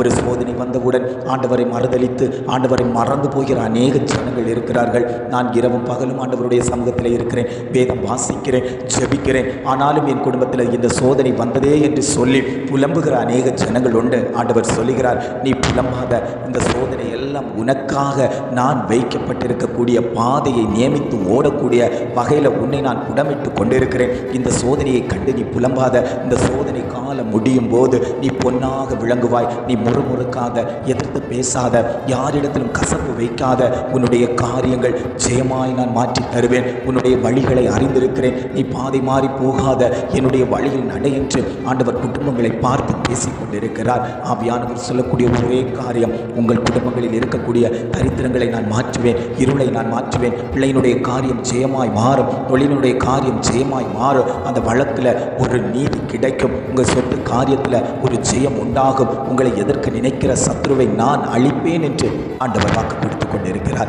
ஒரு சோதனை வந்தவுடன் ஆண்டவரை மறுதலித்து ஆண்டவரை மறந்து போகிற அநேக ஜனங்கள் இருக்கிறார்கள். நான் இரவும் பகலும் ஆண்டவருடைய சமூகத்தில் இருக்கிறேன், வேதம் வாசிக்கிறேன், ஜெபிக்கிறேன், ஆனாலும் என் குடும்பத்தில் இந்த சோதனை வந்ததே என்று சொல்லி புலம்புகிற அநேக ஜனங்கள் உண்டு. ஆண்டவர் சொல்லுகிறார், நீ புலம்பாத, இந்த சோதனை எல்லாம் உனக்காக நான் வைக்கப்பட்டிருக்கக்கூடிய பாதையை நியமித்து ஓடக்கூடிய வகையில் உன்னை நான் புடமிட்டு கொண்டிருக்கிறேன். இந்த சோதனையை கண்டு நீ புலம்பாத. இந்த சோதனை காலம் முடியும் போது நீ பொன்னாக விளங்குவாய். நீ முறுமுறுக்காத, எதிர்த்து பேசாத, யாரிடத்திலும் கசப்பு வைக்காத. உன்னுடைய காரியங்கள் ஜெயமாய் நான் மாற்றி தருவேன். உன்னுடைய வழிகளை அறிந்திருக்கிறேன். நீ பாதை மாறி போகாத, என்னுடைய வழியில் நட என்று ஆண்டவர் குடும்பங்களை பார்த்து பேசிக் கொண்டிருக்கிறார். ஆவியானவர் சொல்லக்கூடிய ஒரே காரியம், உங்கள் குடும்பங்களில் இருக்கக்கூடிய தரித்திரங்களை நான் மாற்றுவேன், இருளை நான் மாற்றுவேன். பிள்ளையினுடைய காரியம் ஜெயமாய் மாறும், தொழிலினுடைய காரியம் ஜெயமாய் மாறும். அந்த வழக்கில் ஒரு நீதி கிடைக்கும். உங்கள் சொத்து காரியத்தில் ஒரு ஜெயம் உண்டாகும். உங்களை எதற்கு நினைக்கிற சத்ருவை நான் அழிப்பேன் என்று ஆண்டவர் வாக்கு கொடுத்து கொண்டிருக்கிறார்.